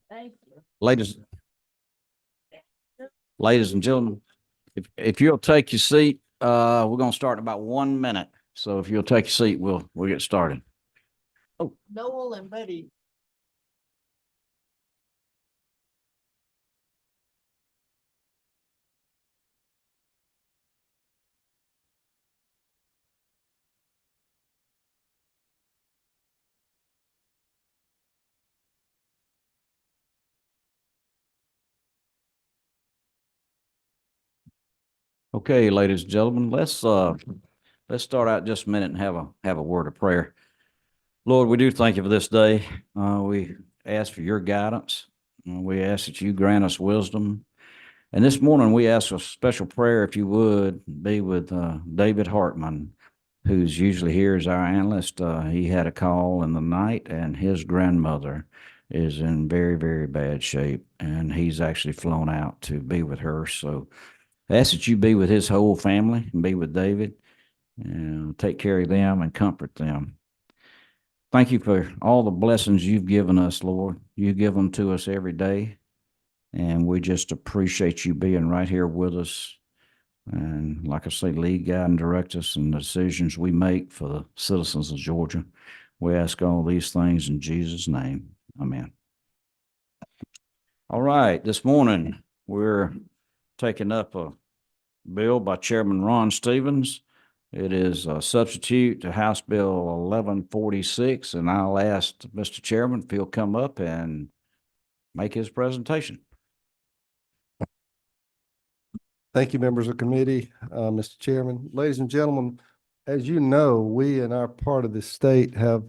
Thank you. Ladies and gentlemen, if you'll take your seat, we're gonna start in about 1 minute. So if you'll take your seat, we'll get started. Oh, Noel and Betty. Okay, ladies and gentlemen, let's start out just a minute and have a word of prayer. Lord, we do thank you for this day. We ask for your guidance. We ask that you grant us wisdom. And this morning we ask a special prayer, if you would, be with David Hartman, who's usually here as our analyst. He had a call in the night, and his grandmother is in very, very bad shape, and he's actually flown out to be with her. So I ask that you be with his whole family and be with David and take care of them and comfort them. Thank you for all the blessings you've given us, Lord. You give them to us every day, and we just appreciate you being right here with us. And like I say, lead, guide, and direct us in the decisions we make for the citizens of Georgia. We ask all these things in Jesus' name. Amen. All right, this morning we're taking up a bill by Chairman Ron Stevens. It is a substitute to House Bill 1146, and I'll ask Mr. Chairman if he'll come up and make his presentation. Thank you, members of the committee, Mr. Chairman. Ladies and gentlemen, as you know, we in our part of the state have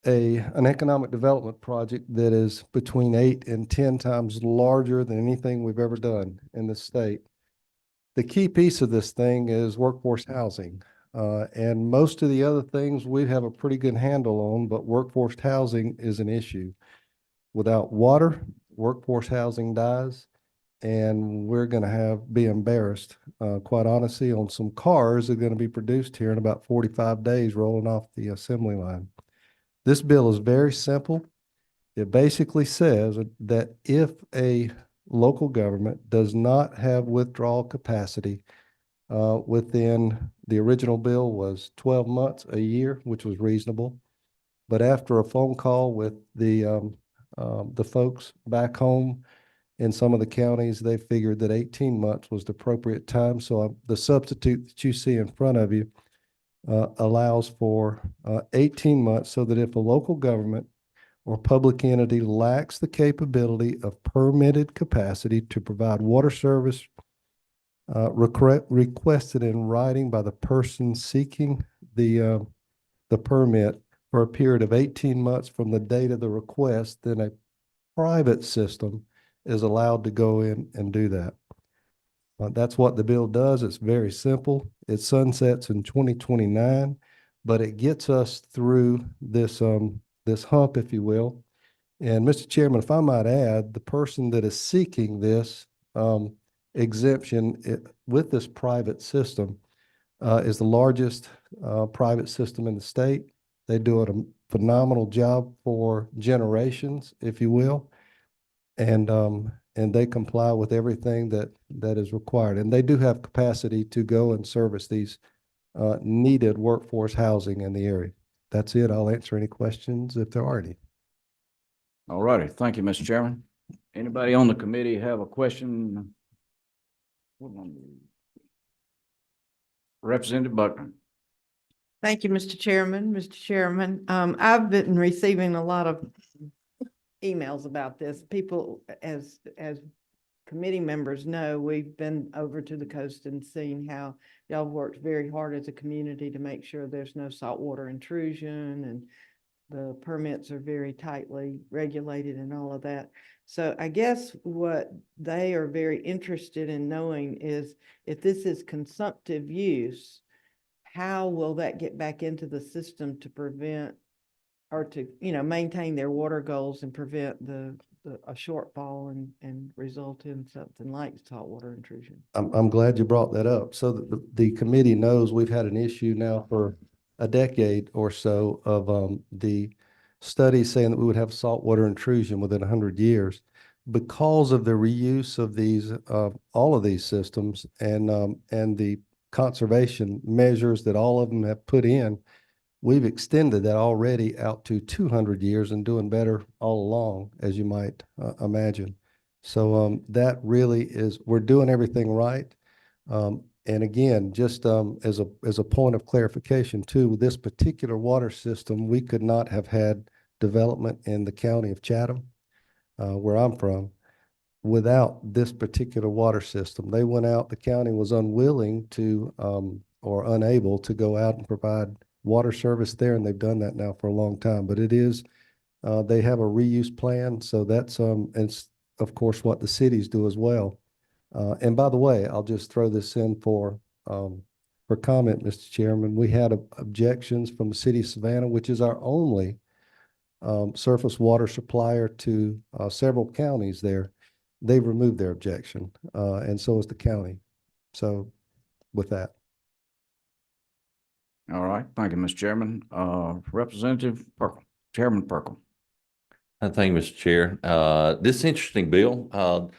an economic development project that is between 8 and 10 times larger than anything we've ever done in the state. The key piece of this thing is workforce housing. And most of the other things we have a pretty good handle on, but workforce housing is an issue. Without water, workforce housing dies. And we're going to be embarrassed, quite honestly, on some cars that are going to be produced here in about 45 days rolling off the assembly line. This bill is very simple. It basically says that if a local government does not have withdrawal capacity within the original bill was 12 months, a year, which was reasonable. But after a phone call with the folks back home, in some of the counties, they figured that 18 months was the appropriate time. So the substitute that you see in front of you allows for 18 months so that if a local government or public entity lacks the capability of permitted capacity to provide water service requested in writing by the person seeking the permit for a period of 18 months from the date of the request, then a private system is allowed to go in and do that. That's what the bill does. It's very simple. It sunsets in 2029, but it gets us through this hump, if you will. And Mr. Chairman, if I might add, the person that is seeking this exemption with this private system is the largest private system in the state. They do a phenomenal job for generations, if you will. And they comply with everything that is required. And they do have capacity to go and service these needed workforce housing in the area. That's it. I'll answer any questions if there are any. All righty. Thank you, Mr. Chairman. Anybody on the committee have a question? Representative Buckner. Thank you, Mr. Chairman. Mr. Chairman, I've been receiving a lot of emails about this. People, as committee members know, we've been over to the coast and seen how y'all worked very hard as a community to make sure there's no saltwater intrusion, and the permits are very tightly regulated and all of that. So I guess what they are very interested in knowing is if this is consumptive use, how will that get back into the system to prevent or to, maintain their water goals and prevent a shortfall and result in something like saltwater intrusion? I'm glad you brought that up. So the committee knows we've had an issue now for a decade or so of the studies saying that we would have saltwater intrusion within 100 years. Because of the reuse of these, all of these systems and the conservation measures that all of them have put in, we've extended that already out to 200 years and doing better all along, as you might imagine. So that really is, we're doing everything right. And again, just as a point of clarification too, with this particular water system, we could not have had development in the county of Chatham, where I'm from, without this particular water system. They went out, the county was unwilling to or unable to go out and provide water service there, and they've done that now for a long time. But it is, they have a reuse plan, so that's it's of course what the cities do as well. And by the way, I'll just throw this in for comment, Mr. Chairman. We had objections from the city of Savannah, which is our only surface water supplier to several counties there. They've removed their objection, and so has the county. So with that. All right, thank you, Mr. Chairman. Representative Perkle, Chairman Perkle. Thank you, Mr. Chair. This is an interesting bill.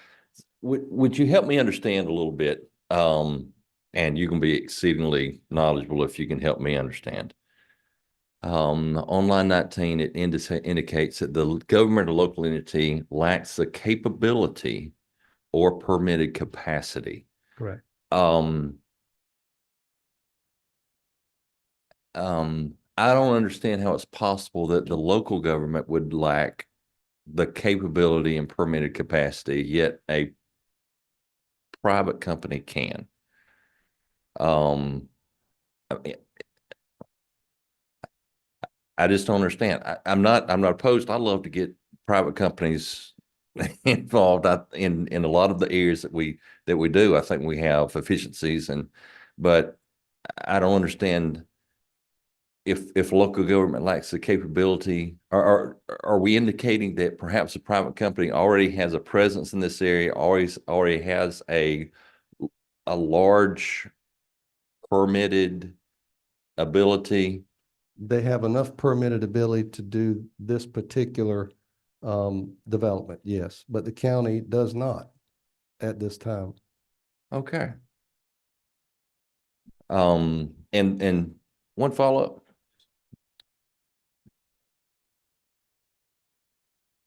Would you help me understand a little bit? And you can be exceedingly knowledgeable if you can help me understand. On line 19, it indicates that the government or local entity lacks the capability or permitted capacity. Correct. I don't understand how it's possible that the local government would lack the capability and permitted capacity, yet a private company can. I just don't understand. I'm not opposed. I love to get private companies involved in a lot of the areas that we do. I think we have efficiencies, but I don't understand if local government lacks the capability. Are we indicating that perhaps a private company already has a presence in this area, already has a large permitted ability? They have enough permitted ability to do this particular development, yes, but the county does not at this time. Okay. And one follow-up.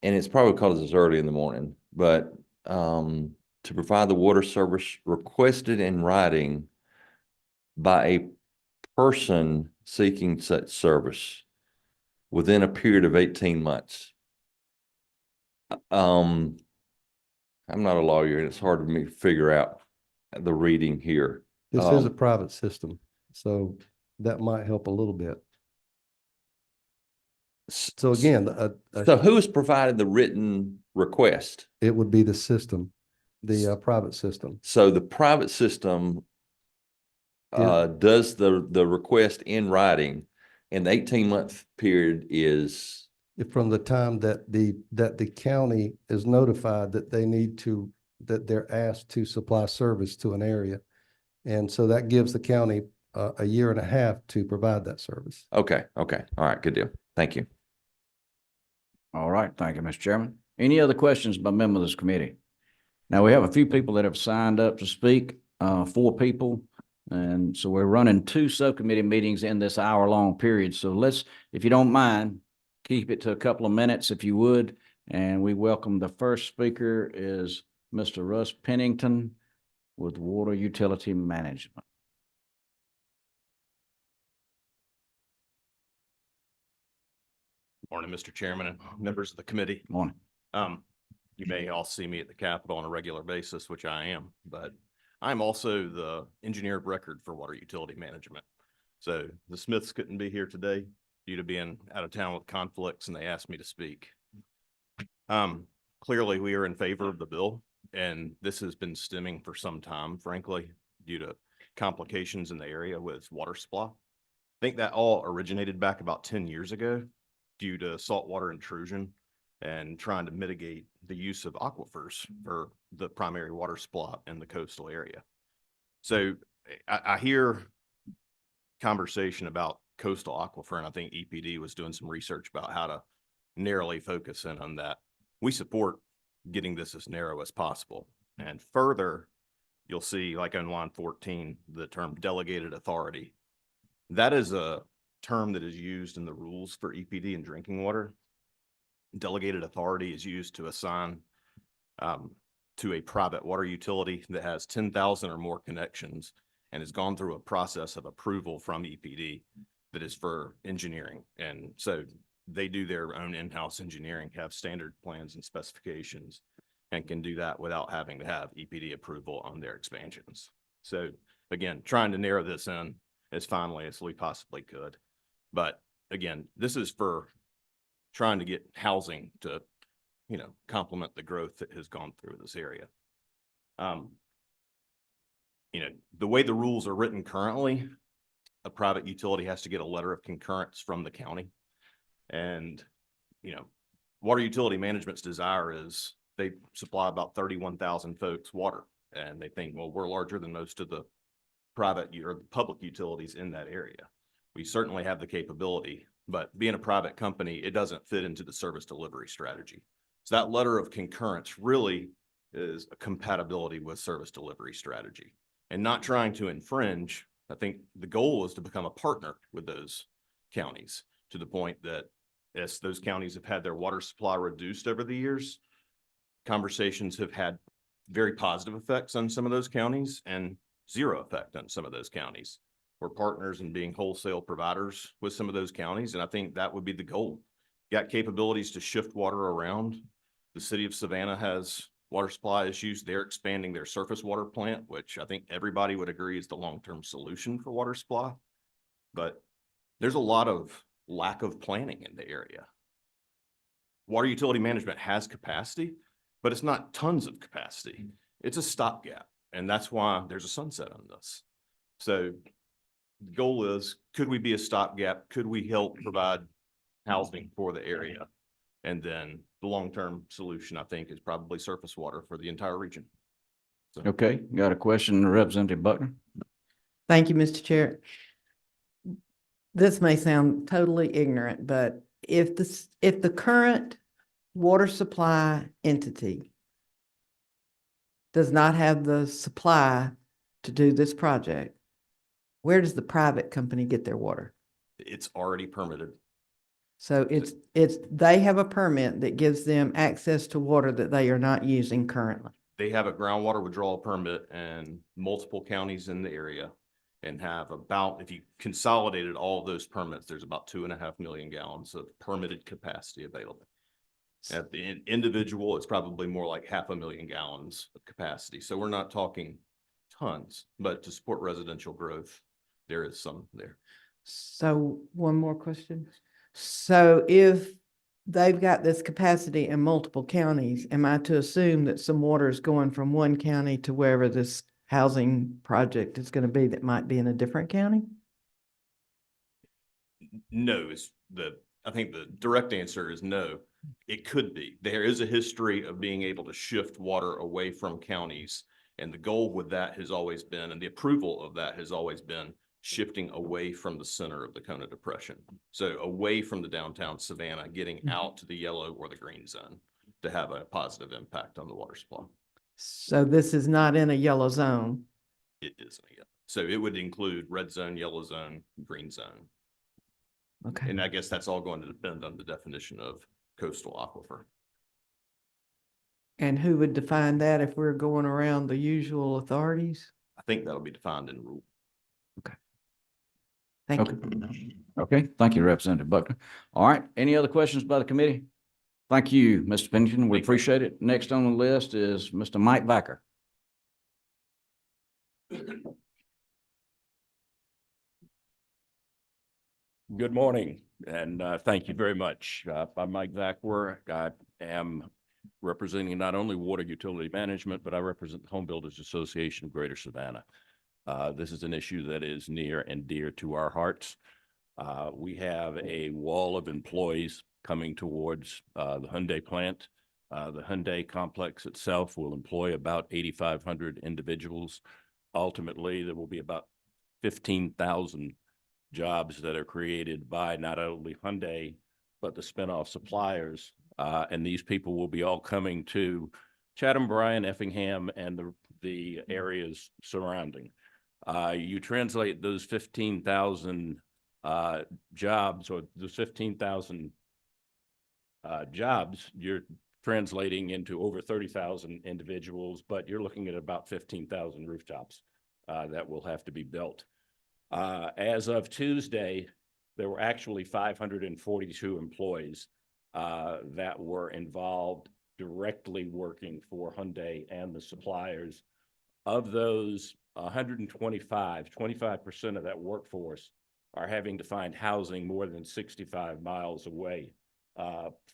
And it's probably because it's early in the morning, but to provide the water service requested in writing by a person seeking such service within a period of 18 months. I'm not a lawyer, and it's hard for me to figure out the reading here. This is a private system, so that might help a little bit. So again, So who is providing the written request? it would be the system, the private system. So the private system does the request in writing, and the 18-month period is From the time that the county is notified that they need to, that they're asked to supply service to an area. And so that gives the county a year and a half to provide that service. okay. All right, good deal. Thank you. All right, thank you, Mr. Chairman. Any other questions by members of this committee? Now, we have a few people that have signed up to speak, 4 people. And so we're running 2 subcommittee meetings in this hour-long period. So let's, if you don't mind, keep it to a couple of minutes if you would. And we welcome the first speaker is Mr. Russ Pennington with Water Utility Management. Morning, Mr. Chairman and members of the committee. Morning. You may all see me at the Capitol on a regular basis, which I am, but I'm also the engineer of record for water utility management. So the Smiths couldn't be here today due to being out of town with conflicts, and they asked me to speak. Clearly, we are in favor of the bill, and this has been stemming for some time, frankly, due to complications in the area with water supply. I think that all originated back about 10 years ago due to saltwater intrusion and trying to mitigate the use of aquifers for the primary water supply in the coastal area. So I hear conversation about coastal aquifer, and I think EPD was doing some research about how to narrowly focus in on that. We support getting this as narrow as possible. And further, you'll see like on line 14, the term delegated authority. That is a term that is used in the rules for EPD and drinking water. Delegated authority is used to assign to a private water utility that has 10,000 or more connections and has gone through a process of approval from EPD that is for engineering. And so they do their own in-house engineering, have standard plans and specifications, and can do that without having to have EPD approval on their expansions. So again, trying to narrow this in as finely as we possibly could. But again, this is for trying to get housing to, you know, complement the growth that has gone through this area. You know, the way the rules are written currently, a private utility has to get a letter of concurrence from the county. And, you know, water utility management's desire is they supply about 31,000 folks water. And they think, well, we're larger than most of the private or public utilities in that area. We certainly have the capability, but being a private company, it doesn't fit into the service delivery strategy. So that letter of concurrence really is a compatibility with service delivery strategy and not trying to infringe. I think the goal is to become a partner with those counties to the point that as those counties have had their water supply reduced over the years, conversations have had very positive effects on some of those counties and zero effect on some of those counties. We're partners in being wholesale providers with some of those counties. And I think that would be the goal. Got capabilities to shift water around. The city of Savannah has water supply issues. They're expanding their surface water plant, which I think everybody would agree is the long-term solution for water supply. But there's a lot of lack of planning in the area. Water utility management has capacity, but it's not tons of capacity. It's a stopgap. And that's why there's a sunset on this. So the goal is, could we be a stopgap? Could we help provide housing for the area? And then the long-term solution, I think, is probably surface water for the entire region. So. Okay, got a question, Representative Buckner? Thank you, Mr. Chair. This may sound totally ignorant, but if the current water supply entity does not have the supply to do this project, where does the private company get their water? It's already permitted. So they have a permit that gives them access to water that they are not using currently. They have a groundwater withdrawal permit in multiple counties in the area and have about, if you consolidated all of those permits, there's about 2.5 million gallons of permitted capacity available. At the individual, it's probably more like 500,000 gallons of capacity. So we're not talking tons, but to support residential growth, there is some there. So one more question. So if they've got this capacity in multiple counties, am I to assume that some water is going from one county to wherever this housing project is going to be that might be in a different county? No, I think the direct answer is no. It could be. There is a history of being able to shift water away from counties. And the goal with that has always been, and the approval of that has always been, shifting away from the center of the Kona Depression. So away from the downtown Savannah, getting out to the yellow or the green zone to have a positive impact on the water supply. So this is not in a yellow zone. It isn't yet. So it would include red zone, yellow zone, green zone. Okay. And I guess that's all going to depend on the definition of coastal aquifer. And who would define that if we're going around the usual authorities? I think that'll be defined in rule. Thank Okay. you. Okay, thank you, Representative Buckner. All right, any other questions by the committee? Thank you, Mr. Pennington. We Thank you. appreciate it. Next on the list is Mr. Mike Backer. Good morning, and thank you very much. I'm Mike Vackwer. I am representing not only Water Utility Management, but I represent the Home Builders Association of Greater Savannah. This is an issue that is near and dear to our hearts. We have a wall of employees coming towards the Hyundai plant. The Hyundai complex itself will employ about 8,500 individuals. Ultimately, there will be about 15,000 jobs that are created by not only Hyundai, but the spinoff suppliers. And these people will be all coming to Chatham, Bryan, Effingham, and the areas surrounding. You translate those 15,000 jobs, or the 15,000 jobs, you're translating into over 30,000 individuals, but you're looking at about 15,000 rooftops that will have to be built. As of Tuesday, there were actually 542 employees that were involved directly working for Hyundai and the suppliers. Of those 125, 25% of that workforce are having to find housing more than 65 miles away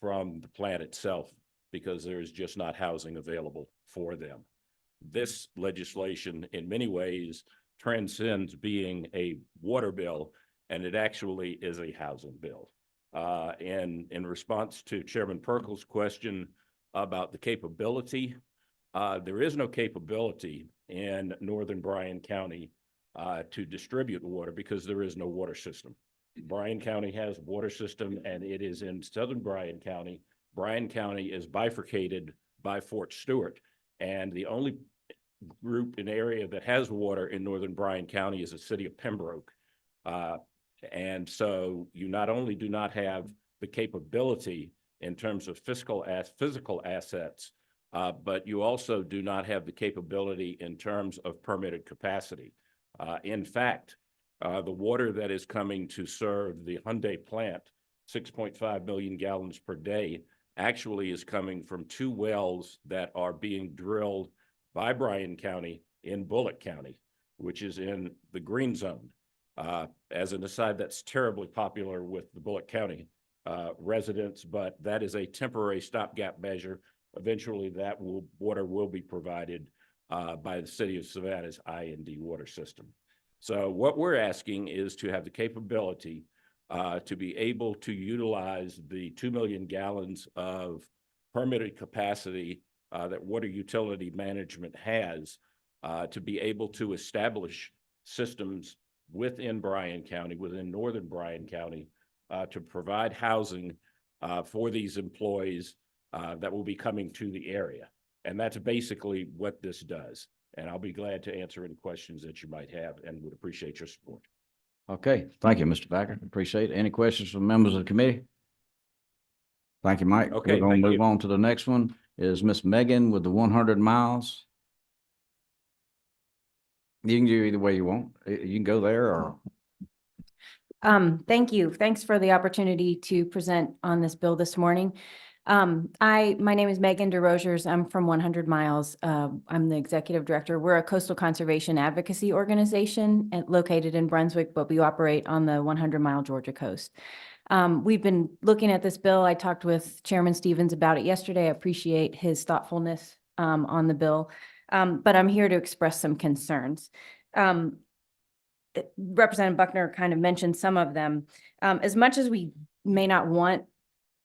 from the plant itself, because there is just not housing available for them. This legislation in many ways transcends being a water bill, and it actually is a housing bill. And in response to Chairman Perkle's question about the capability, there is no capability in northern Bryan County to distribute water because there is no water system. Bryan County has a water system, and it is in southern Bryan County. Bryan County is bifurcated by Fort Stewart, and the only group in area that has water in northern Bryan County is the city of Pembroke. And so you not only do not have the capability in terms of physical assets, but you also do not have the capability in terms of permitted capacity. In fact, the water that is coming to serve the Hyundai plant, 6.5 million gallons per day, actually is coming from 2 wells that are being drilled by Bryan County in Bullock County, which is in the green zone. As an aside, that's terribly popular with the Bullock County residents, but that is a temporary stopgap measure. Eventually, that water will be provided by the city of Savannah's I&D water system. So what we're asking is to have the capability to be able to utilize the 2 million gallons of permitted capacity that water utility management has to be able to establish systems within Bryan County, within northern Bryan County, to provide housing for these employees that will be coming to the area. And that's basically what this does. And I'll be glad to answer any questions that you might have and would appreciate your support. Okay, thank you, Mr. Backer. Appreciate it. Any questions from members of the committee? Thank you, Mike. Okay, We're gonna thank move you. on to the next one. Is Miss Megan with the 100 miles. You can do either way you want. You can go there or. Thank you. Thanks for the opportunity to present on this bill this morning. My name is Megan DeRosiers. I'm from 100 Miles. I'm the executive director. We're a coastal conservation advocacy organization located in Brunswick, but we operate on the 100-mile Georgia coast. We've been looking at this bill. I talked with Chairman Stevens about it yesterday. I appreciate his thoughtfulness on the bill, but I'm here to express some concerns. Representative Buckner kind of mentioned some of them. As much as we may not want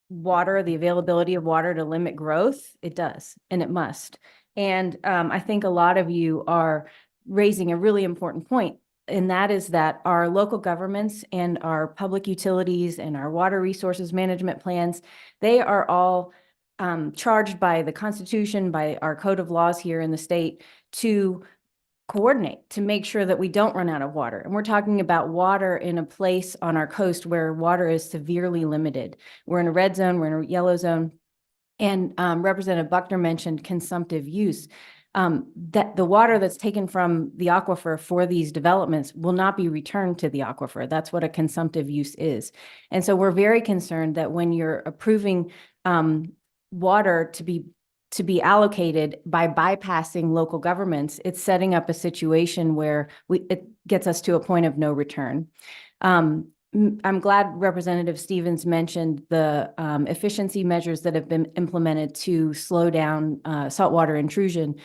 water, the availability of water to limit growth, it does, and it must. And I think a lot of you are raising a really important point, and that is that our local governments and our public utilities and our water resources management plans, they are all charged by the Constitution, by our code of laws here in the state to coordinate to make sure that we don't run out of water. And we're talking about water in a place on our coast where water is severely limited. We're in a red zone, we're in a yellow zone. And Representative Buckner mentioned consumptive use. That the water that's taken from the aquifer for these developments will not be returned to the aquifer. That's what a consumptive use is. And so we're very concerned that when you're approving water to be allocated by bypassing local governments, it's setting up a situation where it gets us to a point of no return. I'm glad Representative Stevens mentioned the efficiency measures that have been implemented to slow down saltwater intrusion.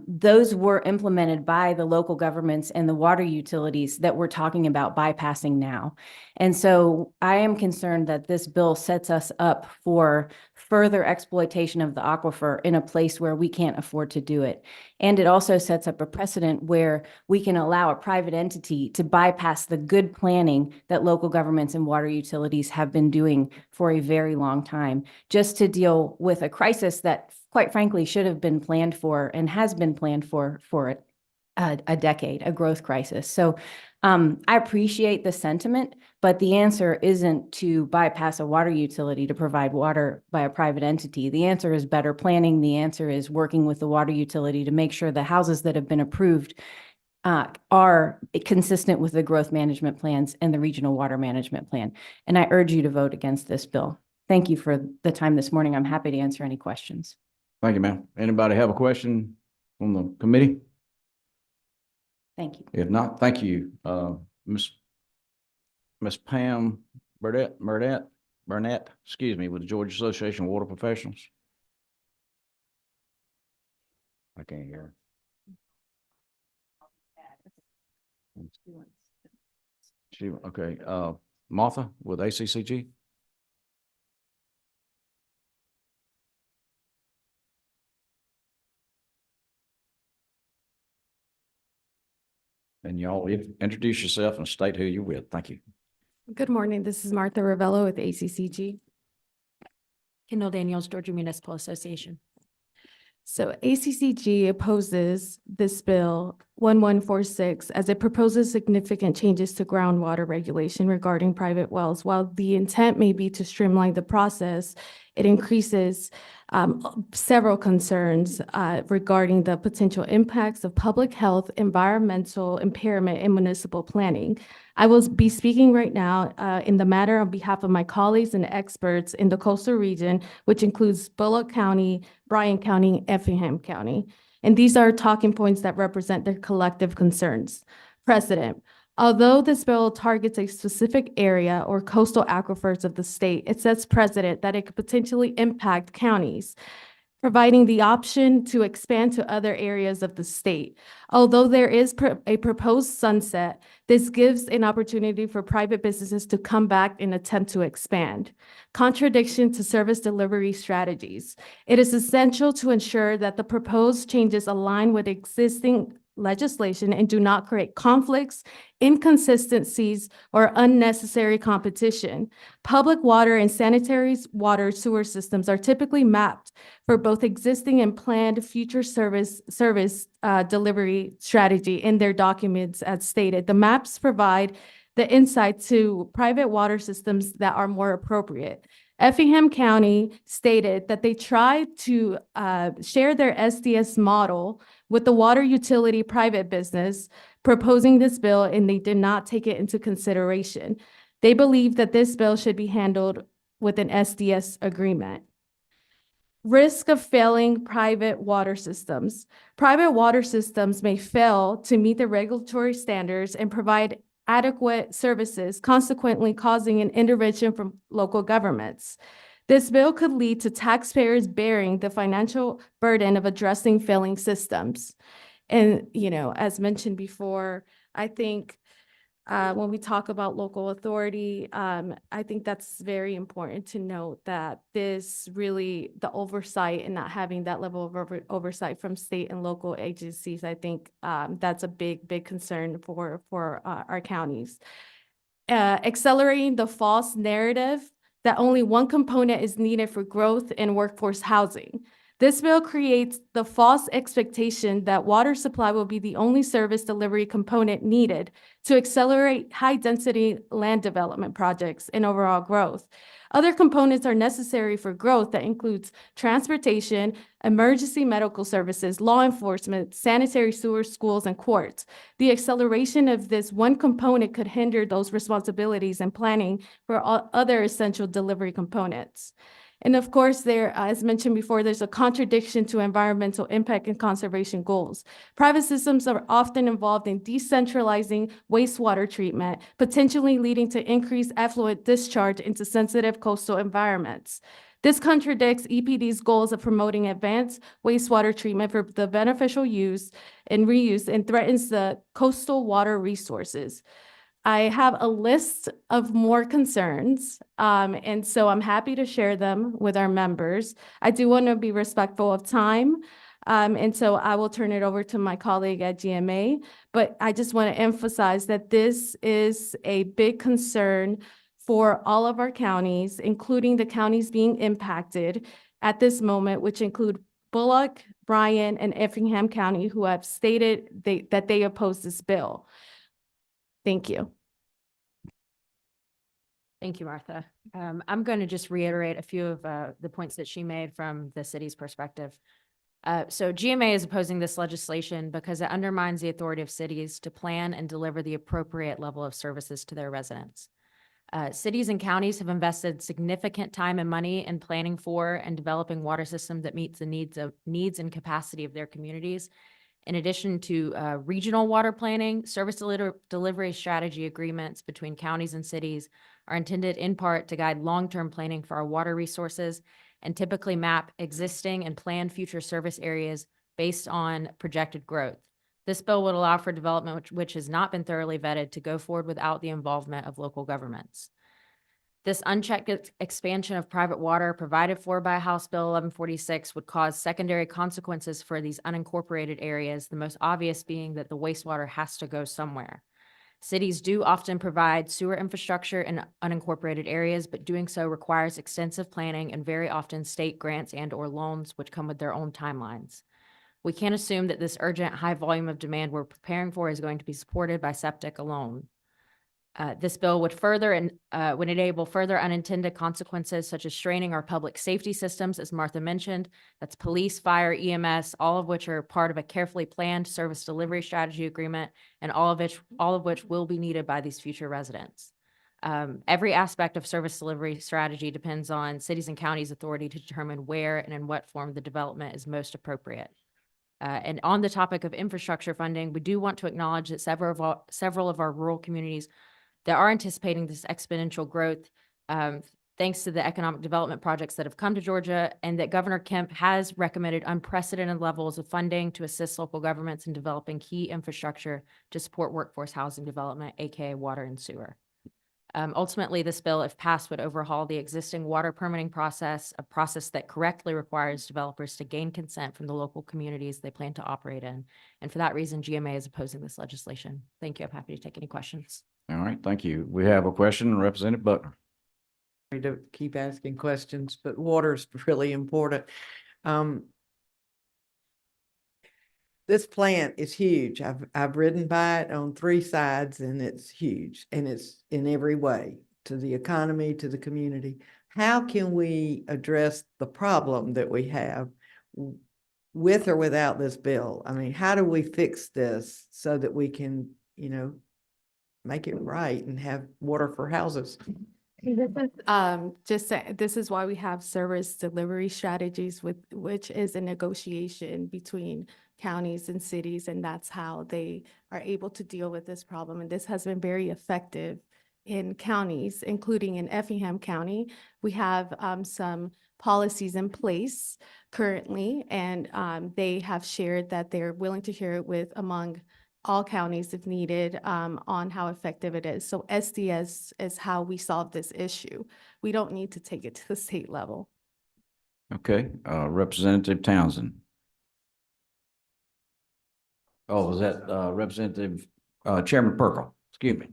those were implemented by the local governments and the water utilities that we're talking about bypassing now. And so I am concerned that this bill sets us up for further exploitation of the aquifer in a place where we can't afford to do it. And it also sets up a precedent where we can allow a private entity to bypass the good planning that local governments and water utilities have been doing for a very long time, just to deal with a crisis that, quite frankly, should have been planned for and has been planned for a decade, a growth crisis. So I appreciate the sentiment, but the answer isn't to bypass a water utility to provide water by a private entity. The answer is better planning. The answer is working with the water utility to make sure the houses that have been approved are consistent with the growth management plans and the regional water management plan. And I urge you to vote against this bill. Thank you for the time this morning. I'm happy to answer any questions. Thank you, ma'am. Anybody have a question on the committee? Thank you. If not, thank you. Miss Pam Burnett, excuse me, with the Georgia Association of Water Professionals. I can't hear. Okay, Martha with ACCG. And y'all introduce yourself and state who you're with. Thank you. Good morning. This is Martha Ravello with ACCG. Kendall Daniels, Georgia Municipal Association. So ACCG opposes this bill 1146 as it proposes significant changes to groundwater regulation regarding private wells. While the intent may be to streamline the process, it increases several concerns regarding the potential impacts of public health, environmental impairment, and municipal planning. I will be speaking right now in the matter on behalf of my colleagues and experts in the coastal region, which includes Bullock County, Bryan County, Effingham County. And these are talking points that represent their collective concerns. Precedent. Although this bill targets a specific area or coastal aquifers of the state, it sets precedent that it could potentially impact counties, providing the option to expand to other areas of the state. Although there is a proposed sunset, this gives an opportunity for private businesses to come back and attempt to expand. Contradiction to service delivery strategies. It is essential to ensure that the proposed changes align with existing legislation and do not create conflicts, inconsistencies, or unnecessary competition. Public water and sanitary water sewer systems are typically mapped for both existing and planned future service delivery strategy in their documents as stated. The maps provide the insight to private water systems that are more appropriate. Effingham County stated that they tried to share their SDS model with the water utility private business proposing this bill, and they did not take it into consideration. They believe that this bill should be handled with an SDS agreement. Risk of failing private water systems. Private water systems may fail to meet the regulatory standards and provide adequate services, consequently causing an intervention from local governments. This bill could lead to taxpayers bearing the financial burden of addressing failing systems. And, as mentioned before, I think when we talk about local authority, I think that's very important to note that this really, the oversight and not having that level of oversight from state and local agencies, I think that's a big concern for our counties. Accelerating the false narrative that only one component is needed for growth in workforce housing. This bill creates the false expectation that water supply will be the only service delivery component needed to accelerate high-density land development projects and overall growth. Other components are necessary for growth that includes transportation, emergency medical services, law enforcement, sanitary sewer, schools, and courts. The acceleration of this one component could hinder those responsibilities and planning for all other essential delivery components. And of course, there, as mentioned before, there's a contradiction to environmental impact and conservation goals. Private systems are often involved in decentralizing wastewater treatment, potentially leading to increased effluent discharge into sensitive coastal environments. This contradicts EPD's goals of promoting advanced wastewater treatment for the beneficial use and reuse and threatens the coastal water resources. I have a list of more concerns, and so I'm happy to share them with our members. I do want to be respectful of time, and so I will turn it over to my colleague at GMA. But I just want to emphasize that this is a big concern for all of our counties, including the counties being impacted at this moment, which include Bullock, Bryan, and Effingham County, who have stated that they oppose this bill. Thank you. Thank you, Martha. I'm going to just reiterate a few of the points that she made from the city's perspective. So GMA is opposing this legislation because it undermines the authority of cities to plan and deliver the appropriate level of services to their residents. Cities and counties have invested significant time and money in planning for and developing water systems that meets the needs and capacity of their communities. In addition to regional water planning, service delivery strategy agreements between counties and cities are intended in part to guide long-term planning for our water resources and typically map existing and planned future service areas based on projected growth. This bill would allow for development which has not been thoroughly vetted to go forward without the involvement of local governments. This unchecked expansion of private water provided for by House Bill 1146 would cause secondary consequences for these unincorporated areas, the most obvious being that the wastewater has to go somewhere. Cities do often provide sewer infrastructure in unincorporated areas, but doing so requires extensive planning and very often state grants and/or loans, which come with their own timelines. We can't assume that this urgent high volume of demand we're preparing for is going to be supported by septic alone. This bill would would enable further unintended consequences such as straining our public safety systems, as Martha mentioned. That's police, fire, EMS, all of which are part of a carefully planned service delivery strategy agreement, and all of which will be needed by these future residents. Every aspect of service delivery strategy depends on cities and counties' authority to determine where and in what form the development is most appropriate. And on the topic of infrastructure funding, we do want to acknowledge that several of our rural communities that are anticipating this exponential growth, thanks to the economic development projects that have come to Georgia, and that Governor Kemp has recommended unprecedented levels of funding to assist local governments in developing key infrastructure to support workforce housing development, aka water and sewer. Ultimately, this bill, if passed, would overhaul the existing water permitting process, a process that correctly requires developers to gain consent from the local communities they plan to operate in. And for that reason, GMA is opposing this legislation. Thank you. I'm happy to take any questions. All right, thank you. We have a question, Representative Butler. Sorry to keep asking questions, but water's really important. This plant is huge. I've ridden by it on 3 sides and it's huge and it's in every way to the economy, to the community. How can we address the problem that we have with or without this bill? I mean, how do we fix this so that we can, make it right and have water for houses? This is why we have service delivery strategies which is a negotiation between counties and cities, and that's how they are able to deal with this problem. And this has been very effective in counties, including in Effingham County. We have some policies in place currently, and they have shared that they're willing to share it among all counties if needed, on how effective it is. So SDS is how we solve this issue. We don't need to take it to the state level. Okay, Representative Townsend. Oh, was that Representative Chairman Perkle? Excuse me.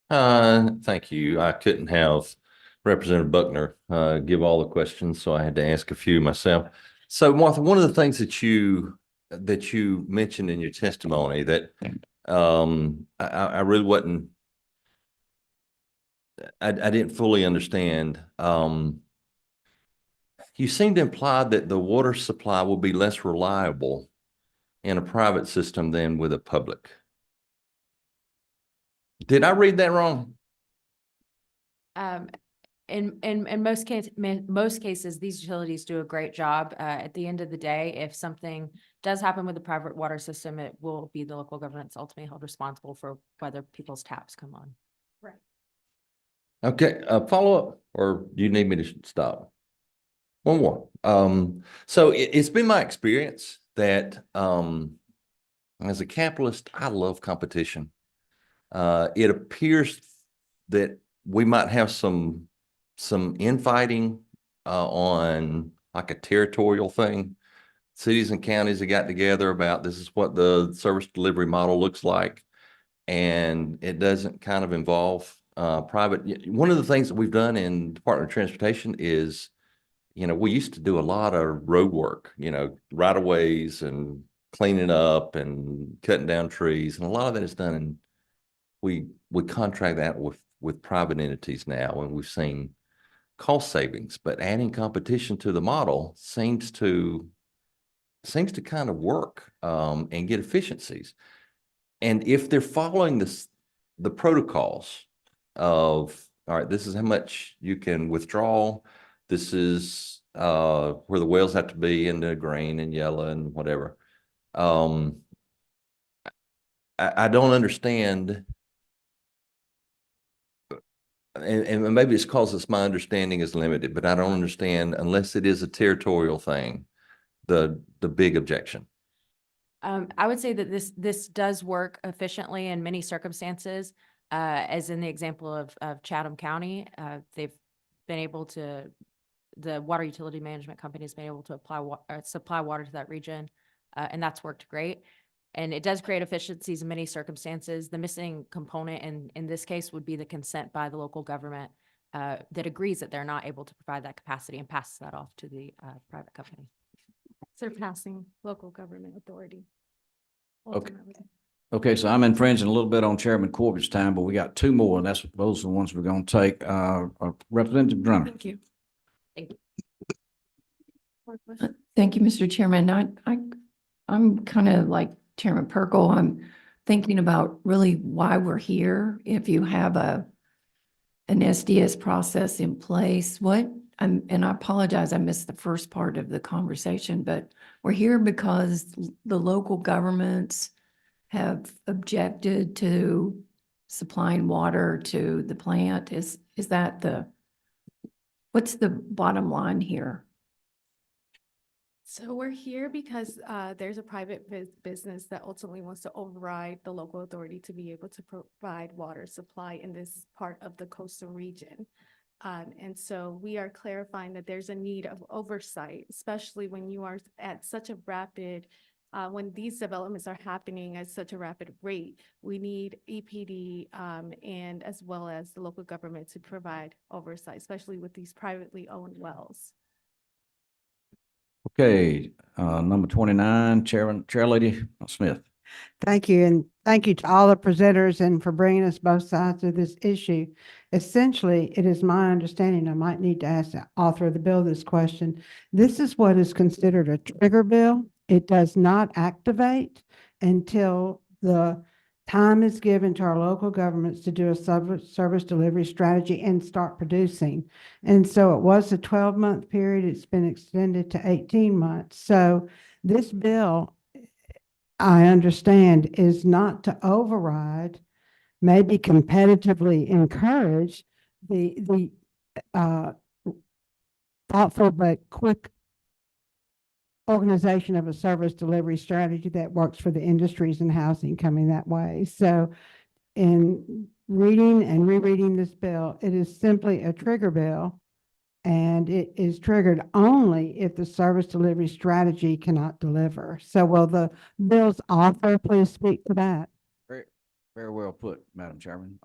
Thank you. I couldn't have Representative Buckner give all the questions, so I had to ask a few myself. So Martha, one of the things that you mentioned in your testimony that I really wasn't, I didn't fully understand. You seem to imply that the water supply will be less reliable in a private system than with a public. Did I read that wrong? In most cases, these utilities do a great job. At the end of the day, if something does happen with the private water system, it will be the local governments ultimately held responsible for whether people's taps come on. Okay, follow up, or do you need me to stop? One more. So it's been my experience that, as a capitalist, I love competition. It appears that we might have some infighting, on like a territorial thing. Cities and counties have got together about this is what the service delivery model looks like. And it doesn't kind of involve, private. One of the things that we've done in Department of Transportation is, we used to do a lot of road work, right of ways and cleaning up and cutting down trees. And a lot of that is done, and we contract that with private entities now, and we've seen cost savings, but adding competition to the model seems to kind of work, and get efficiencies. And if they're following the protocols of, all right, this is how much you can withdraw. This is where the wells have to be in the green and yellow and whatever. I don't understand. And maybe it's because my understanding is limited, but I don't understand, unless it is a territorial thing, the big objection. I would say that this does work efficiently in many circumstances. As in the example of Chatham County, they've been able to, the water utility management company has been able to supply water to that region, and that's worked great. And it does create efficiencies in many circumstances. The missing component in this case would be the consent by the local government that agrees that they're not able to provide that capacity and passes that off to the private company. Surpassing local government authority. Okay. ultimately. Okay, so I'm infringing a little bit on Chairman Corbett's time, but we got two more, and those are the ones we're gonna take. Representative Drummer. Thank you. Thank you. Thank you, Mr. Chairman. I'm kind of like Chairman Perkel. I'm thinking about really why we're here. If you have an SDS process in place, and I apologize, I missed the first part of the conversation, but we're here because the local governments have objected to supplying water to the plant. Is that what's the bottom line here? So we're here because there's a private business that ultimately wants to override the local authority to be able to provide water supply in this part of the coastal region. And so we are clarifying that there's a need of oversight, especially when you are at such a rapid, when these developments are happening at such a rapid rate. We need EPD and as well as the local government to provide oversight, especially with these privately owned wells. Okay, number 29, Chair Lady Smith. Thank you, and thank you to all the presenters and for bringing us both sides of this issue. Essentially, it is my understanding, I might need to ask the author of the bill this question. This is what is considered a trigger bill. It does not activate until the time is given to our local governments to do a service delivery strategy and start producing. And so it was a 12-month period. It's been extended to 18 months. So this bill, I understand, is not to override, maybe competitively encourage the thoughtful but quick organization of a service delivery strategy that works for the industries and housing coming that way. So in reading and rereading this bill, it is simply a trigger bill, and it is triggered only if the service delivery strategy cannot deliver. So will the bill's author please speak to that? Very, very well put, Madam Chairman.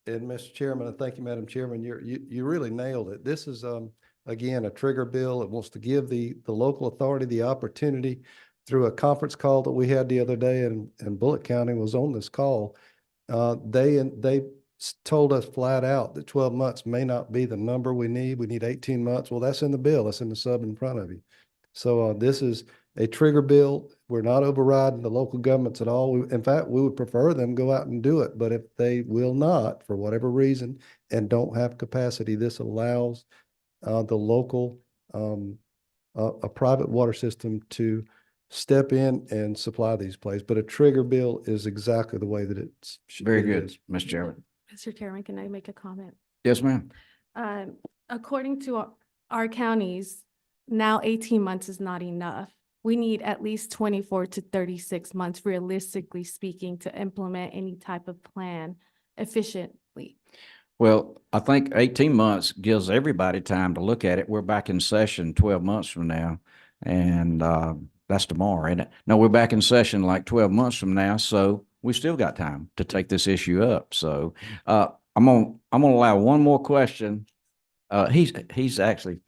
And Mr. Chairman, and thank you, Madam Chairman, you really nailed it. This is, again, a trigger bill. It wants to give the local authority the opportunity through a conference call that we had the other day, and Bullitt County was on this call. They told us flat out that 12 months may not be the number we need. We need 18 months. Well, that's in the bill. That's in the sub in front of you. So this is a trigger bill. We're not overriding the local governments at all. In fact, we would prefer them go out and do it. But if they will not, for whatever reason, and don't have capacity, this allows the local, a private water system to step in and supply these places. But a trigger bill is exactly the way that it's. Very good, Mr. Chairman. Mr. Chairman, can I make a comment? Yes, ma'am. According to our counties, now 18 months is not enough. We need at least 24 to 36 months, realistically speaking, to implement any type of plan efficiently. Well, I think 18 months gives everybody time to look at it. We're back in session 12 months from now, and that's tomorrow, isn't it? No, we're back in session like 12 months from now, so we still got time to take this issue up. So I'm gonna allow one more question. He's actually,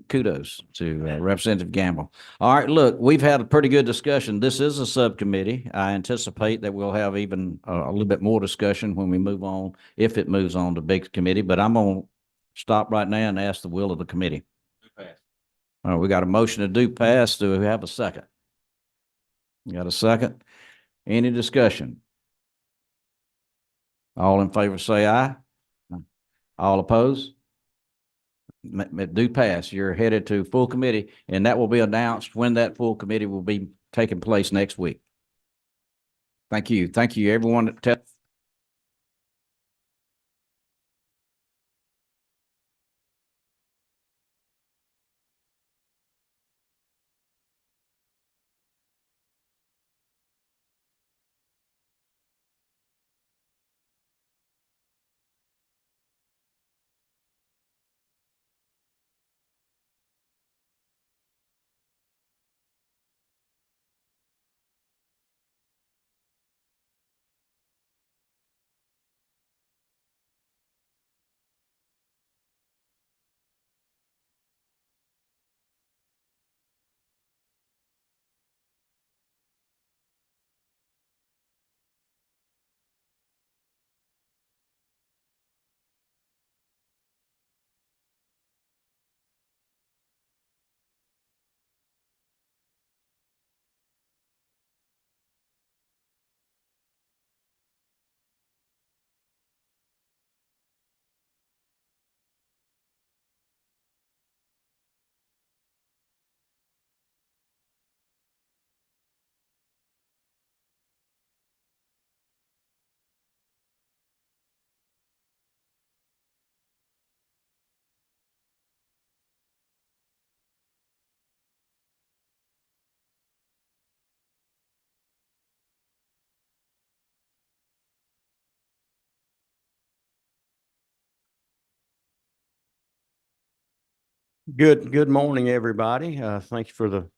kudos to Representative Gamble. All right, look, we've had a pretty good discussion. This is a subcommittee. I anticipate that we'll have even a little bit more discussion when we move on, if it moves on to big committee, but I'm gonna stop right now and ask the will of the committee. All right, we got a motion to do pass. Do we have a second? You got a second? Any discussion? All in favor say aye. All opposed? Do pass. You're headed to full committee, and that will be announced when that full committee will be taking place next week. Thank you. Thank you, everyone. Good morning, everybody. Thank you for the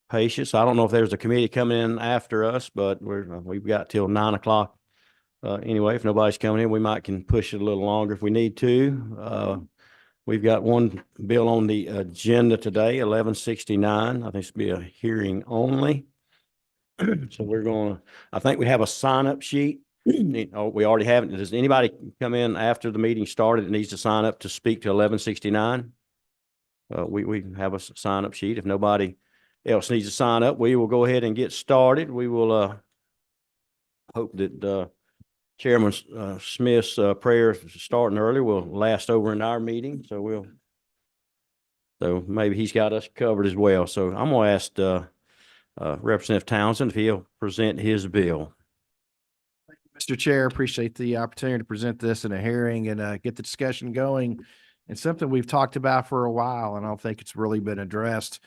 patience. I don't know if there's a committee coming in after us, but we've got till 9 o'clock. Anyway, if nobody's coming in, we might can push it a little longer if we need to. We've got one bill on the agenda today, 1169. I think it's be a hearing only. So I think we have a sign-up sheet. Oh, we already have it. Does anybody come in after the meeting started that needs to sign up to speak to 1169? We have a sign-up sheet. If nobody else needs to sign up, we will go ahead and get started. We will hope that Chairman Smith's prayer starting early will last over in our meeting. So maybe he's got us covered as well. So I'm going to ask Representative Townsend if he'll present his bill. Mr. Chair, appreciate the opportunity to present this in a hearing and get the discussion going. It's something we've talked about for a while, and I don't think it's really been addressed.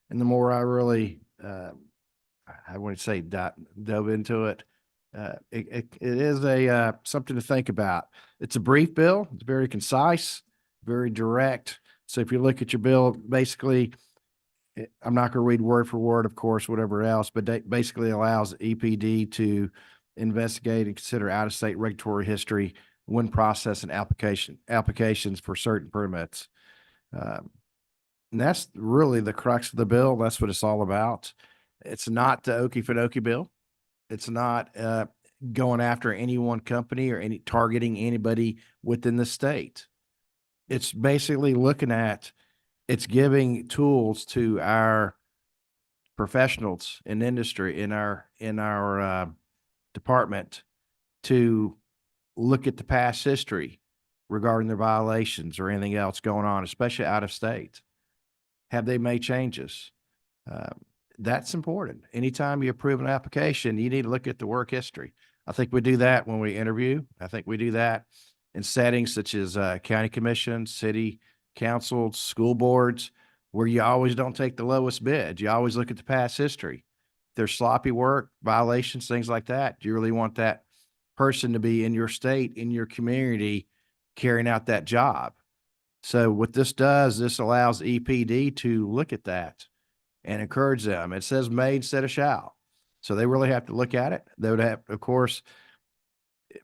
And the more I really, I wouldn't say dove into it, it is something to think about. It's a brief bill. It's very concise, very direct. So if you look at your bill, basically, I'm not going to read word for word, of course, whatever else, but it basically allows EPD to investigate and consider out-of-state regulatory history when processing applications for certain permits. And that's really the crux of the bill. That's what it's all about. It's not the Okefenokee bill. It's not going after any one company or targeting anybody within the state. It's basically it's giving tools to our professionals in industry, in our department, to look at the past history regarding their violations or anything else going on, especially out of state. Have they made changes? That's important. Anytime you approve an application, you need to look at the work history. I think we do that when we interview. I think we do that in settings such as county commission, city councils, school boards, where you always don't take the lowest bid. You always look at the past history. If there's sloppy work, violations, things like that, do you really want that person to be in your state, in your community, carrying out that job? So what this does, this allows EPD to look at that and encourage them. It says may instead of shall. So they really have to look at it. They would have, of course,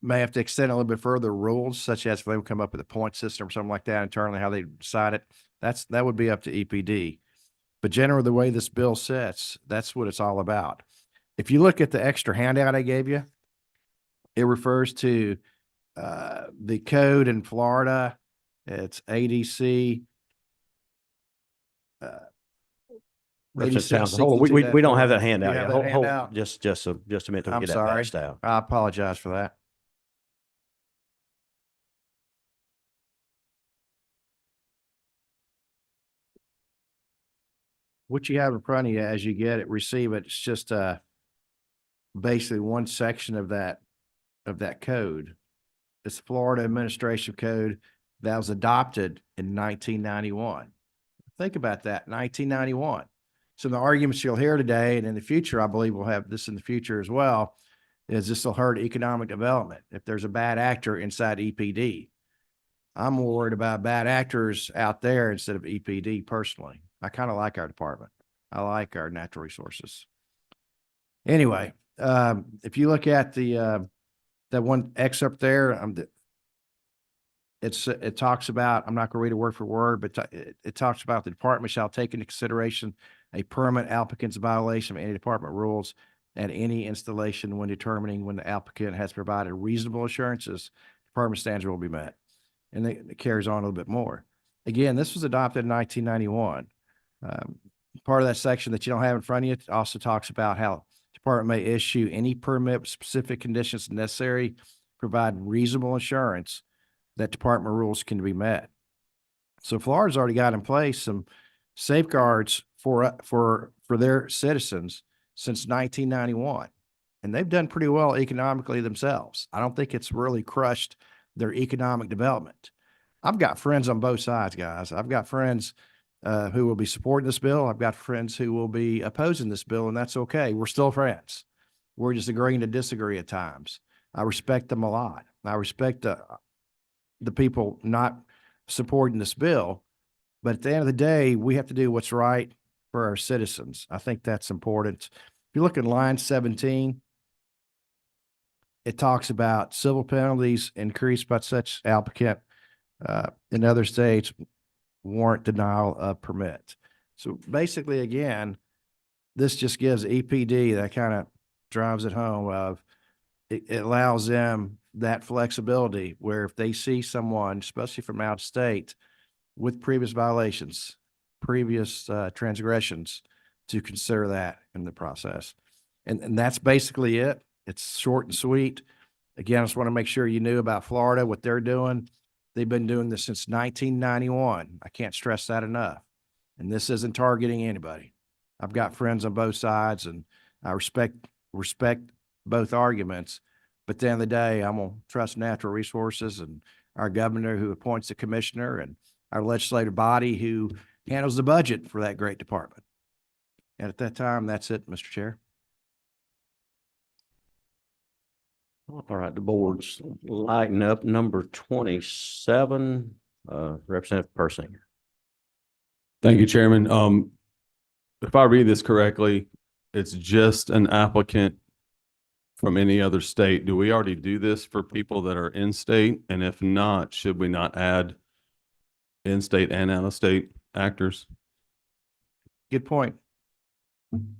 may have to extend a little bit further rules, such as if they would come up with a point system or something like that internally, how they decide it. That would be up to EPD. But generally, the way this bill sits, that's what it's all about. If you look at the extra handout I gave you, it refers to the code in Florida. It's ADC. Representative 86, Townsend, hold on. We don't have that 62. handout You yet. have that Hold, handout? just a minute to I'm get that sorry. passed out. I apologize for that. What you have in front of you as you get it, receive it, it's just basically one section of that code. It's Florida Administration Code that was adopted in 1991. Think about that, 1991. So the arguments you'll hear today and in the future, I believe we'll have this in the future as well, is this will hurt economic development if there's a bad actor inside EPD. I'm more worried about bad actors out there instead of EPD personally. I kind of like our department. I like our natural resources. Anyway, if you look at the that one excerpt there, it talks about, I'm not going to read it word for word, but it talks about the department shall take into consideration a permit applicant's violation of any department rules at any installation when determining when the applicant has provided reasonable assurances department standards will be met. And it carries on a little bit more. Again, this was adopted in 1991. Part of that section that you don't have in front of you also talks about how department may issue any permit with specific conditions necessary to provide reasonable assurance that department rules can be met. So Florida's already got in place some safeguards for their citizens since 1991, and they've done pretty well economically themselves. I don't think it's really crushed their economic development. I've got friends on both sides, guys. I've got friends who will be supporting this bill. I've got friends who will be opposing this bill, and that's okay. We're still friends. We're just agreeing to disagree at times. I respect them a lot. I respect the people not supporting this bill, but at the end of the day, we have to do what's right for our citizens. I think that's important. If you look at line 17, it talks about civil penalties increased by such applicant in other states warrant denial of permit. So basically, again, this just gives EPD, that kind of drives it home of it allows them that flexibility where if they see someone, especially from out of state, with previous violations, previous transgressions, to consider that in the process. And that's basically it. It's short and sweet. Again, I just want to make sure you knew about Florida, what they're doing. They've been doing this since 1991. I can't stress that enough. And this isn't targeting anybody. I've got friends on both sides, and I respect both arguments. But at the end of the day, I'm going to trust natural resources and our governor who appoints the commissioner and our legislative body who handles the budget for that great department. And at that time, that's it, Mr. Chair. All right, the board's lighting up. Number 27, Representative Persinger. Thank you, Chairman. If I read this correctly, it's just an applicant from any other state. Do we already do this for people that are in state? And if not, should we not add in-state and out-of-state actors? Good point.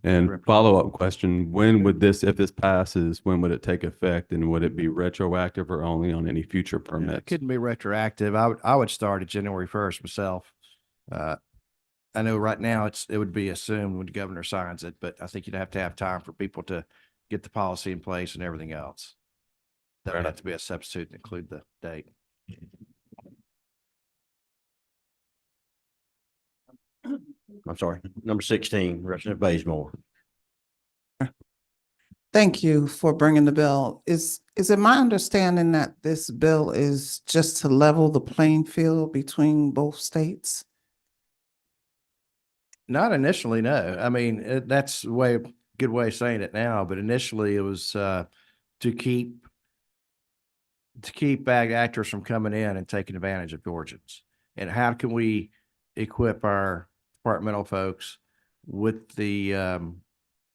And follow-up question, when would this, if this passes, when would it take effect, and would it be retroactive or only on any future It permits? couldn't be retroactive. I would start at January 1st myself. I know right now it would be assumed when the governor signs it, but I think you'd have to have time for people to get the policy in place and everything else. That would have to be a substitute and include the date. I'm sorry, number 16, Representative Bazemore. Thank you for bringing the bill. Is Is it my understanding that this bill is just to level the playing field between both states? Not initially, no. I mean, that's a way, good way of saying it now, but initially it was to keep bad actors from coming in and taking advantage of Georgians. And how can we equip our departmental folks with the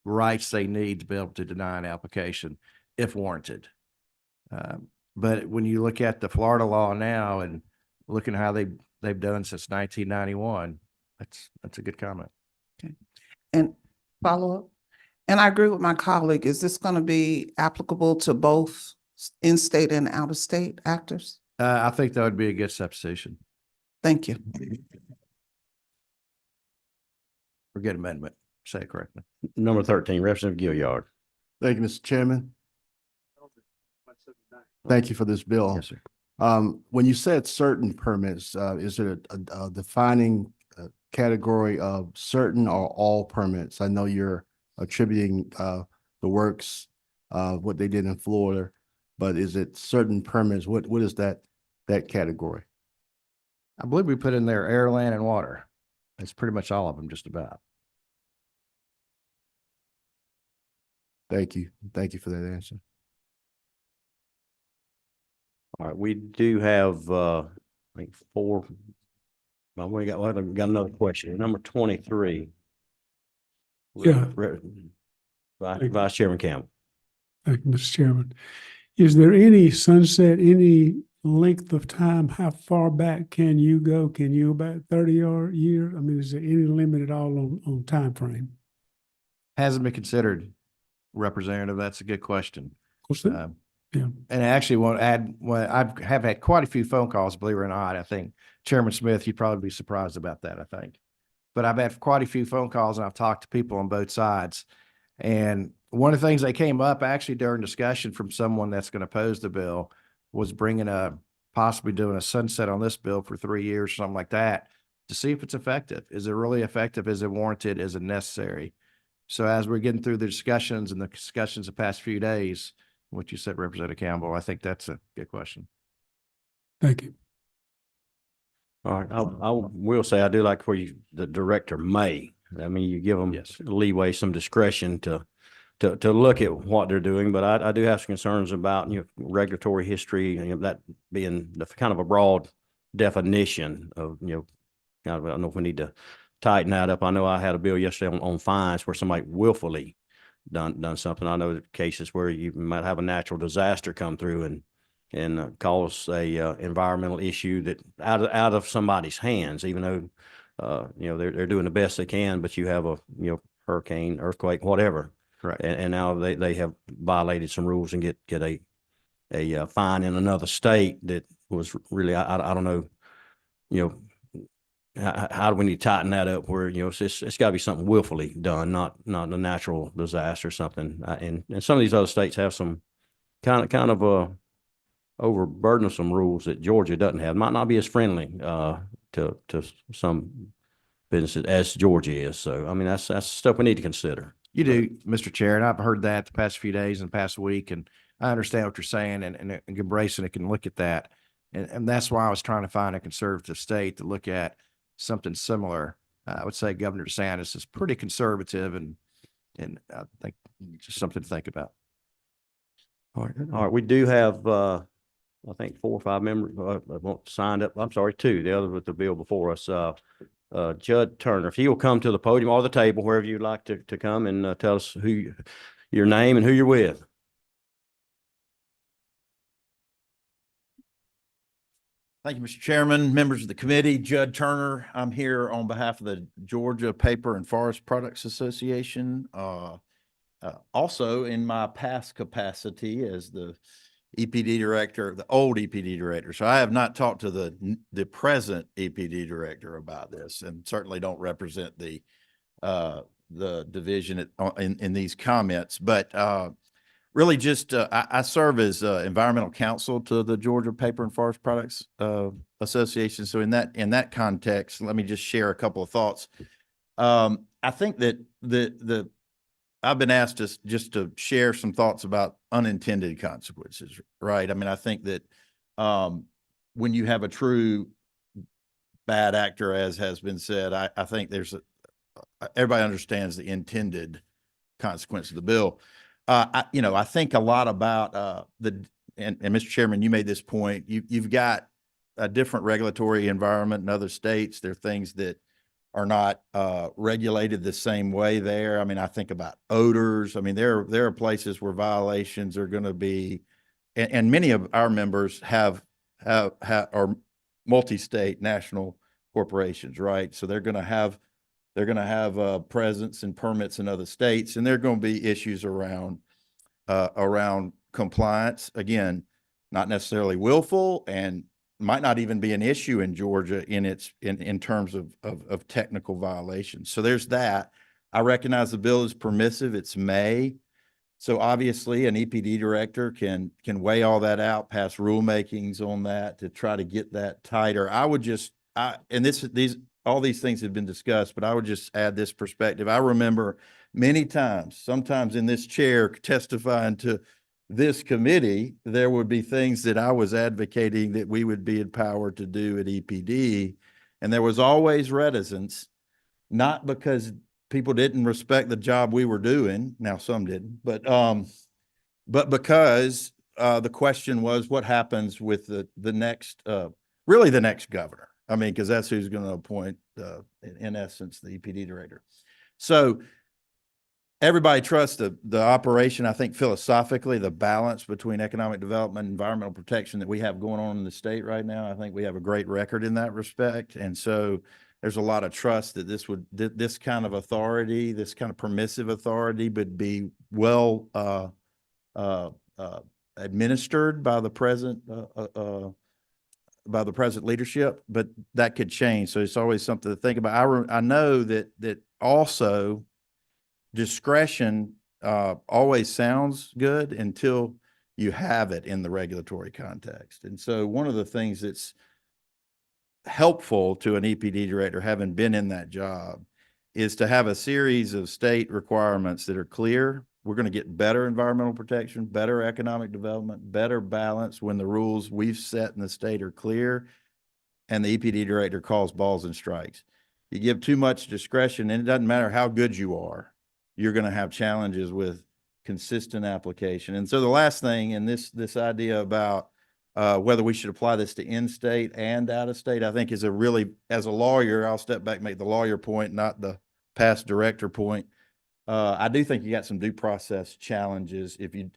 rights they need to be able to deny an application if warranted? But when you look at the Florida law now and looking how they've done since 1991, that's a good comment. And follow up? And I agree with my colleague. Is this going to be applicable to both in-state and out-of-state actors? I think that would be a good substitution Thank you. or good amendment. Say it correctly. Number 13, Representative Gilliard. Thank you, Mr. Chairman. Thank you for this bill. Yes, sir. When you said certain permits, is it a defining category of certain or all permits? I know you're attributing the works of what they did in Florida, but is it certain permits? What is that category? I believe we put in there air, land, and water. It's pretty much all of them, just about. Thank you. Thank you for that answer. All right, we do have, I think 4. Well, we got another question. Number 23. Yeah. Vice Chairman Campbell. Thank you, Mr. Chairman. Is there any sunset, any length of time? How far back can you go? Can you about 30 year? I mean, is there any limit at all on time frame? Hasn't been considered, Representative. That's a good question. Yeah. And I actually want to add, I have had quite a few phone calls, believe it or not. I think Chairman Smith, you'd probably be surprised about that, I think. But I've had quite a few phone calls and I've talked to people on both sides. And one of the things that came up actually during discussion from someone that's going to oppose the bill was possibly doing a sunset on this bill for 3 years, something like that, to see if it's effective. Is it really effective? Is it warranted? Is it necessary? So as we're getting through the discussions and the discussions the past few days, what you said, Representative Campbell, I think that's a good question. Thank you. All right, I will say I do like where the director may. I mean, you give them leeway, some discretion to look at what they're doing, but I do have some concerns about, regulatory history, that being the kind of a broad definition of, kind of, I don't know if we need to tighten that up. I know I had a bill yesterday on fines where somebody willfully done something. I know cases where you might have a natural disaster come through and cause a environmental issue that out of somebody's hands, even though they're doing the best they can, but you have a hurricane, earthquake, whatever. Correct. And now they have violated some rules and get a fine in another state that was really I don't know, how do we need to tighten that up where, it's got to be something willfully done, not a natural disaster or something. And some of these other states have some kind of overburdensome rules that Georgia doesn't have. Might not be as friendly to some businesses as Georgia is. So, I mean, that's stuff we need to consider. You do, Mr. Chair, and I've heard that the past few days and past week, and I understand what you're saying and embracing it can look at that. And that's why I was trying to find a conservative state to look at something similar. I would say Governor DeSantis is pretty conservative and I think just something to think about. All right. We do have, I think 4 or 5 members signed up. I'm sorry, 2. The other with the bill before us. Judd Turner, if he will come to the podium or the table, wherever you'd like to come and tell us your name and who you're with. Thank you, Mr. Chairman, members of the committee, Judd Turner. I'm here on behalf of the Georgia Paper and Forest Products Association. Also in my past capacity as the EPD director, the old EPD director. So I have not talked to the present EPD director about this, and certainly don't represent the division in these comments, but really just I serve as environmental counsel to the Georgia Paper and Forest Products Association. So in that context, let me just share a couple of thoughts. I think that the I've been asked just to share some thoughts about unintended consequences, right? I mean, I think that when you have a true bad actor, as has been said, I think everybody understands the intended consequence of the bill. I think a lot about and Mr. Chairman, you made this point. You've got a different regulatory environment in other states. There are things that are not regulated the same way there. I mean, I think about odors. I mean, there are places where violations are going to be, and many of our members are multi-state national corporations, right? So they're going to have presence and permits in other states, and there are going to be issues around compliance. Again, not necessarily willful, and might not even be an issue in Georgia in terms of technical violations. So there's that. I recognize the bill is permissive. It's May. So obviously an EPD director can weigh all that out, pass rulemakings on that to try to get that tighter. All these things have been discussed, but I would just add this perspective. I remember many times, sometimes in this chair testifying to this committee, there would be things that I was advocating that we would be empowered to do at EPD. And there was always reticence, not because people didn't respect the job we were doing. Now some didn't, but because the question was what happens with the next governor. I mean, because that's who's going to appoint, in essence, the EPD director. So everybody trusts the operation. I think philosophically, the balance between economic development and environmental protection that we have going on in the state right now, I think we have a great record in that respect. And so there's a lot of trust that this kind of authority, this kind of permissive authority would be well administered by the present leadership, but that could change. So it's always something to think about. I know that also discretion always sounds good until you have it in the regulatory context. And so one of the things that's helpful to an EPD director, having been in that job, is to have a series of state requirements that are clear. We're going to get better environmental protection, better economic development, better balance when the rules we've set in the state are clear and the EPD director calls balls and strikes. You give too much discretion, and it doesn't matter how good you are, you're going to have challenges with consistent application. And so the last thing, and this idea about whether we should apply this to in-state and out-of-state, I think is as a lawyer, I'll step back and make the lawyer point, not the past director point. I do think you got some due process challenges if you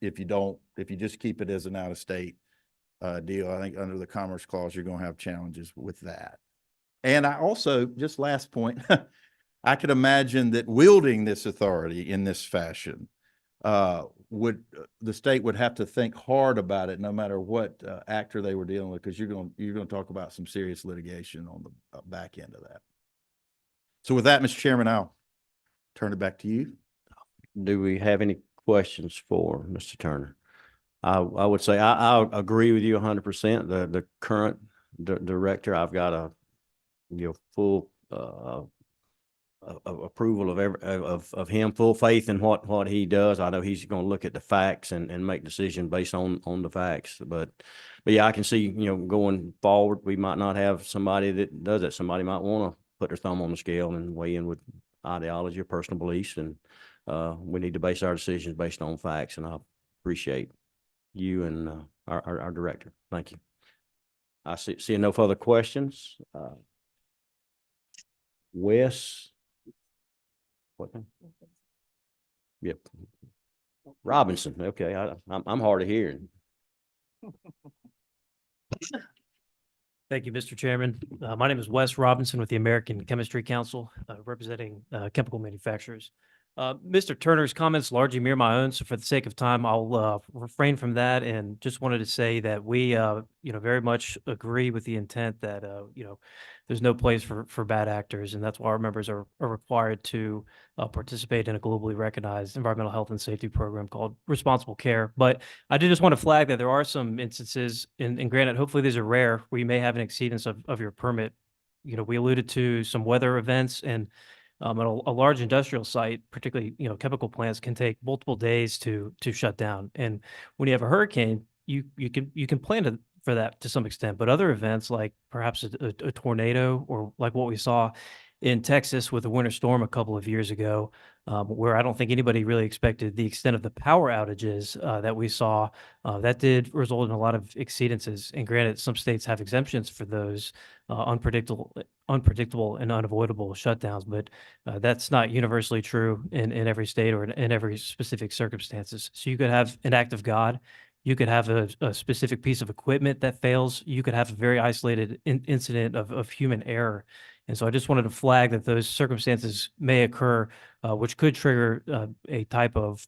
just keep it as an out-of-state deal. I think under the Commerce Clause, you're going to have challenges with that. And I also, just last point, I could imagine that wielding this authority in this fashion the state would have to think hard about it, no matter what actor they were dealing with, because you're going to talk about some serious litigation on the back end of that. So with that, Mr. Chairman, I'll turn it back to you. Do we have any questions for Mr. Turner? I would say I agree with you 100%. The current director, I've got a full approval of him, full faith in what he does. I know he's going to look at the facts and make decisions based on the facts. But yeah, I can see going forward, we might not have somebody that does it. Somebody might want to put their thumb on the scale and weigh in with ideology or personal beliefs, and we need to base our decisions based on facts. And I appreciate you and our director. Thank you. I see no further questions. Wes. What name? Yep. Robinson. Okay. I'm hard of hearing. Thank you, Mr. Chairman. My name is Wes Robinson with the American Chemistry Council, representing chemical manufacturers. Mr. Turner's comments largely mirror my own, so for the sake of time, I'll refrain from that, and just wanted to say that we, very much agree with the intent that, there's no place for bad actors, and that's why our members are required to participate in a globally recognized environmental health and safety program called Responsible Care. But I did just want to flag that there are some instances, and granted, hopefully these are rare, where you may have an exceedance of your permit. We alluded to some weather events, and And a large industrial site, particularly, chemical plants, can take multiple days to shut down. And when you have a hurricane, you can plan for that to some extent, but other events like perhaps a tornado, or like what we saw in Texas with a winter storm a couple of years ago, where I don't think anybody really expected the extent of the power outages that we saw. That did result in a lot of exceedances. And granted, some states have exemptions for those unpredictable and unavoidable shutdowns, but that's not universally true in every state or in every specific circumstances. So you could have an act of God. You could have a specific piece of equipment that fails. You could have a very isolated incident of human error. And so I just wanted to flag that those circumstances may occur, which could trigger a type of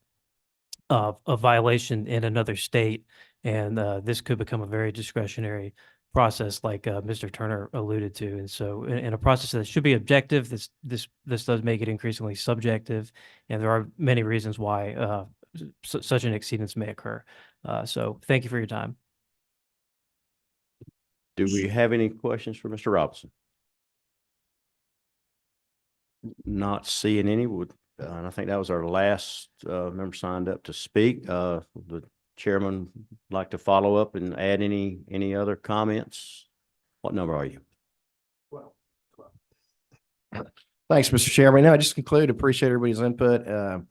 violation in another state. And this could become a very discretionary process, like Mr. Turner alluded to. And so in a process that should be objective, this does make it increasingly subjective. And there are many reasons why such an exceedance may occur. So thank you for your time. Do we have any questions for Mr. Robinson? Not seeing any, and I think that was our last member signed up to speak. The chairman would like to follow up and add any other comments? What number are you? Thanks, Mr. Chairman. No, I just conclude, appreciate everybody's input. I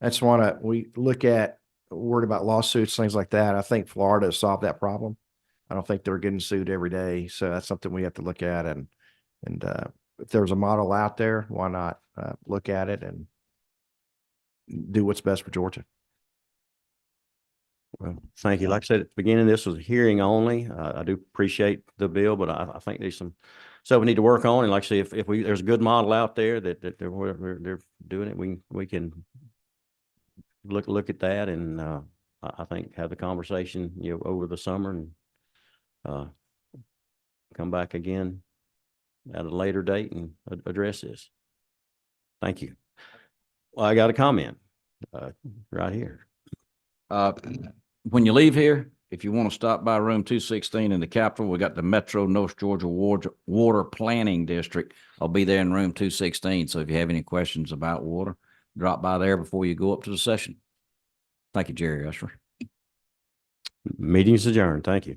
just we look at, worried about lawsuits, things like that. I think Florida has solved that problem. I don't think they're getting sued every day. So that's something we have to look at. And if there's a model out there, why not look at it and do what's best for Georgia? Well, thank you. Like I said at the beginning, this was a hearing only. I do appreciate the bill, but I think there's some stuff we need to work on. And like I say, if there's a good model out there that they're doing it, we can look at that, and I think have the conversation over the summer, and come back again at a later date and address this. Thank you. Well, I got a comment right here. When you leave here, if you want to stop by room 216 in the Capitol, we got the Metro North Georgia Water Planning District. I'll be there in room 216. So if you have any questions about water, drop by there before you go up to the session. Thank you, Jerry Usher. Meeting is adjourned. Thank you.